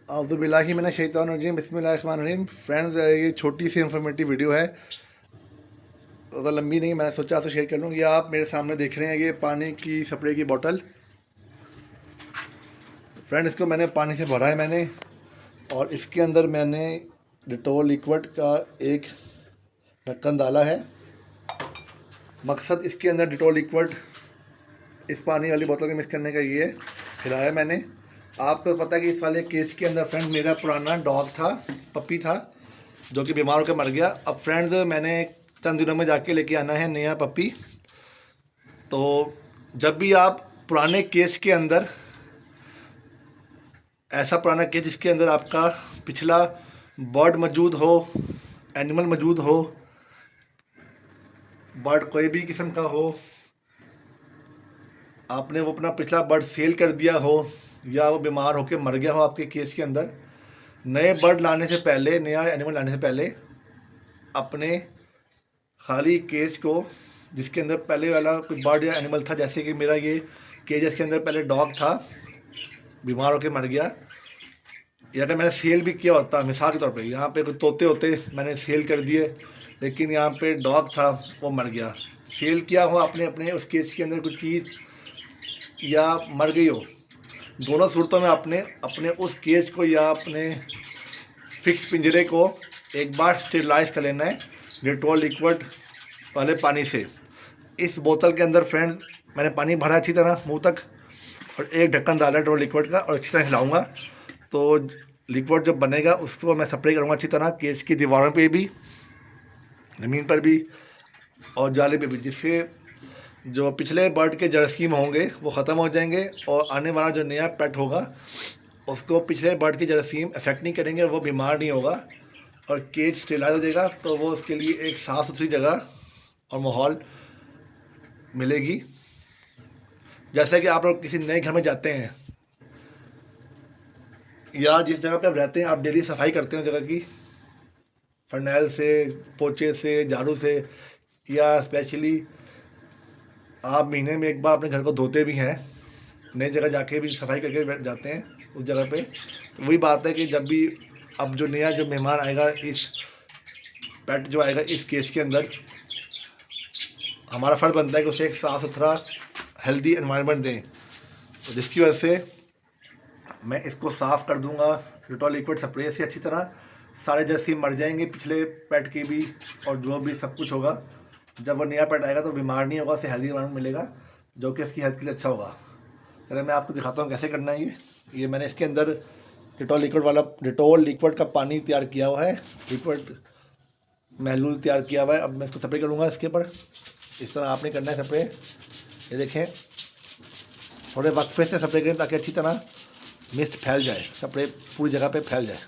औज़ुबिल्लाहि मिनश्शैतानिर्रजीम बिस्मिल्लाहिर्रहमानिर्रहीम। फ्रेंड्स, ये छोटी सी इन्फॉर्मेटिव वीडियो है, ज़्यादा लंबी नहीं। मैंने सोचा आपसे शेयर कर लूँ। ये आप मेरे सामने देख रहे हैं, ये पानी की स्प्रे की बोतल। फ्रेंड, इसको मैंने पानी से भरा है मैंने, और इसके अंदर मैंने डिटोल लिक्विड का एक ढक्कन डाला है। मकसद इसके अंदर डिटोल लिक्विड इस पानी वाली बोतल के मिक्स करने का ये हिलाया मैंने। आपको पता है कि इस वाले केस के अंदर फ्रेंड मेरा पुराना डॉग था, पप्पी था, जो कि बीमार होकर मर गया। अब फ्रेंड्स, मैंने चंद दिनों में जाके लेके आना है नया पप्पी। तो जब भी आप पुराने केस के अंदर, ऐसा पुराना केस जिसके अंदर आपका पिछला बर्ड मौजूद हो, एनिमल मौजूद हो, बर्ड कोई भी किस्म का हो, आपने वो अपना पिछला बर्ड सेल कर दिया हो, या वो बीमार होकर मर गया हो आपके केस के अंदर, नए बर्ड लाने से पहले, नया एनिमल लाने से पहले, अपने खाली केज को, जिसके अंदर पहले वाला कोई बर्ड या एनिमल था, जैसे कि मेरा ये केज इसके अंदर पहले डॉग था, बीमार होकर मर गया, या अगर मैंने सेल भी किया होता, मिसाल के तौर पे यहाँ पे कुछ तोते होते मैंने सेल कर दिए, लेकिन यहाँ पे डॉग था वो मर गया, सेल किया हो आपने अपने उस केज के अंदर कुछ चीज़, या मर गई हो, दोनों सूरतों में आपने अपने उस केज को या अपने फिक्स पिंजरे को एक बार स्टेरिलाइज कर लेना है डेटॉल लिक्विड वाले पानी से। इस बोतल के अंदर फ्रेंड मैंने पानी भरा अच्छी तरह मुंह तक, और एक ढक्कन डाला डेटॉल लिक्विड का, और अच्छी तरह हिलाऊंगा। तो लिक्विड जब बनेगा उसको मैं स्प्रे करूँगा अच्छी तरह केज की दीवारों पे भी, ज़मीन पर भी, और जाले पे भी, जिससे जो पिछले बर्ड के जरासीम होंगे वो ख़त्म हो जाएंगे, और आने वाला जो नया पेट होगा उसको पिछले बर्ड के जरासीम अफेक्ट नहीं करेंगे, वो बीमार नहीं होगा, और केज स्टेलाइज हो जाएगा। तो वो उसके लिए एक साफ़ सुथरी जगह और माहौल मिलेगी। जैसे कि आप लोग किसी नए घर में जाते हैं, या जिस जगह पे आप रहते हैं, आप डेली सफाई करते हैं जगह की, फर्नैल से, पोचे से, झाड़ू से, या स्पेशली आप महीने में एक बार अपने घर को धोते भी हैं, नई जगह जाके भी सफाई करके जाते हैं उस जगह पे। तो वही बात है कि जब भी अब जो नया जो मेहमान आएगा, इस पेट जो आएगा इस केज के अंदर, हमारा फ़र्ज़ बनता है कि उसे एक साफ़ सुथरा हेल्दी एनवायरनमेंट दें। तो जिसकी वजह से मैं इसको साफ़ कर दूंगा डिटॉल लिक्विड स्प्रे से अच्छी तरह, सारे जरासीम मर जाएंगे पिछले पेट के भी, और जो भी सब कुछ होगा, जब वो नया पेट आएगा तो बीमार नहीं होगा, उसे हेल्दी एनवायरनमेंट मिलेगा, जो कि इसकी हेल्थ के लिए अच्छा होगा। चलिए मैं आपको दिखाता हूँ कैसे करना है ये मैंने इसके अंदर डिटॉल लिक्विड का पानी तैयार किया हुआ है, लिक्विड महलूल तैयार किया हुआ है। अब मैं इसको स्प्रे करूँगा इसके ऊपर, इस तरह आपने करना है स्प्रे। ये देखें, थोड़े वक्फे से स्प्रे करें ताकि अच्छी तरह मिस्ट फैल जाए, स्प्रे पूरी जगह पे फैल जाए।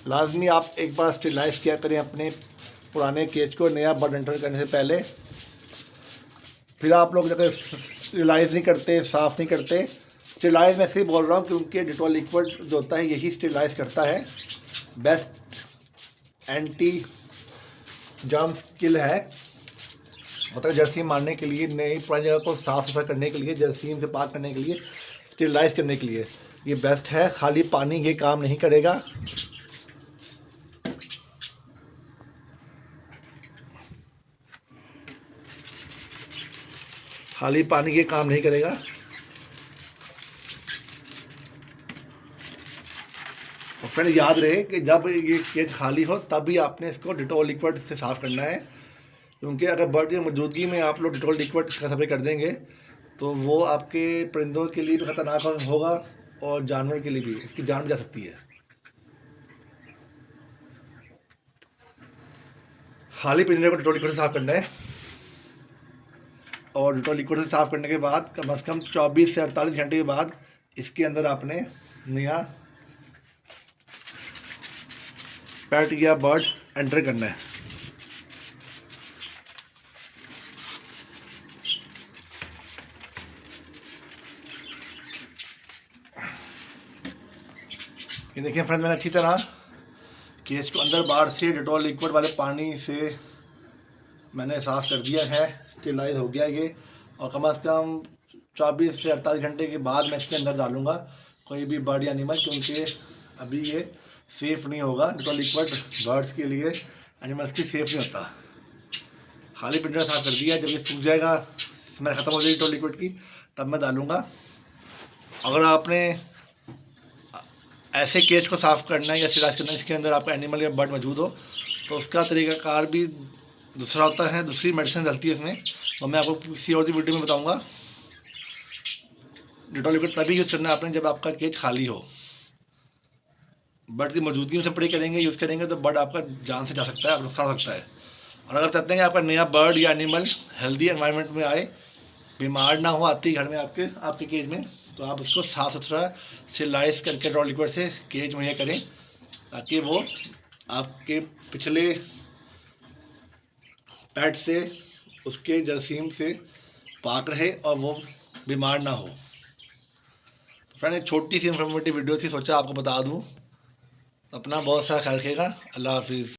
लाजमी आप एक बार स्टेरिलाइज किया करें अपने पुराने केज को नया बर्ड एंटर करने से पहले। फिर आप लोग जब स्टेरिलाइज नहीं करते, साफ़ नहीं करते, स्टेरिलाइज मैं इसलिए बोल रहा हूँ क्योंकि डिटॉल लिक्विड जो होता है यही स्टेरिलाइज करता है, बेस्ट एंटी जर्म किल है, मतलब जरासीम मारने के लिए, नई पुरानी जगह को साफ़ सुथरा करने के लिए, जरासीम से पाक करने के लिए, स्टेरिलाइज करने के लिए ये बेस्ट है। खाली पानी ये काम नहीं करेगा। खाली पानी ये काम नहीं करेगा। और फ्रेंड याद रहे कि जब ये केज खाली हो तब भी आपने इसको डिटॉल लिक्विड से साफ़ करना है, क्योंकि अगर बर्ड की मौजूदगी में आप लोग डिटॉल लिक्विड का स्प्रे कर देंगे तो वो आपके परिंदों के लिए भी ख़तरनाक होगा, और जानवर के लिए भी, इसकी जान भी जा सकती है। खाली पिंजरे को डिटॉल लिक्विड से साफ़ करना है, और डिटॉल लिक्विड से साफ़ करने के बाद कम से कम 24 से 48 घंटे के बाद इसके अंदर आपने नया पेट या बर्ड एंटर करना है। ये देखिए फ्रेंड्स, मैंने अच्छी तरह केज को अंदर बाहर से डेटॉल लिक्विड वाले पानी से मैंने साफ़ कर दिया है, स्टेलाइज हो गया ये। और कम से कम 24 से 48 घंटे के बाद मैं इसके अंदर डालूँगा कोई भी बर्ड या एनिमल, क्योंकि अभी ये सेफ़ नहीं होगा। डेटॉल लिक्विड बर्ड्स के लिए, एनिमल्स की सेफ़ नहीं होता। खाली पिंजरा साफ़ कर दिया, जब ये सूख जाएगा, स्मेल ख़त्म हो जाएगी डेटॉल लिक्विड की, तब मैं डालूँगा। अगर आपने ऐसे केज को साफ़ करना है या सिराज करना है इसके अंदर आपका एनिमल या बर्ड मौजूद हो, तो उसका तरीक़ाकार भी दूसरा होता है, दूसरी मेडिसिन डलती है इसमें, और मैं आपको किसी और वीडियो में बताऊंगा। डेटॉल लिक्विड तभी यूज़ करना है आपने जब आपका केज खाली हो। बर्ड की मौजूदगी में स्प्रे करेंगे, यूज़ करेंगे तो बर्ड आपका जान से जा सकता है, आपको नुकसान हो सकता है। और अगर चाहते हैं कि आपका नया बर्ड या एनिमल हेल्दी एनवायरनमेंट में आए, बीमार ना हो आती घर में आपके केज में, तो आप उसको साफ़ सुथरा स्टेरिलाइज करके डेटॉल लिक्विड से केज मुहैया करें, ताकि वो आपके पिछले पेट से, उसके जरासीम से पाक रहे और वो बीमार ना हो। तो फ्रेंड, एक छोटी सी इन्फॉर्मेटिव वीडियो थी, सोचा आपको बता दूं। अपना बहुत सारा ख्याल रखिएगा। अल्लाह हाफिज़।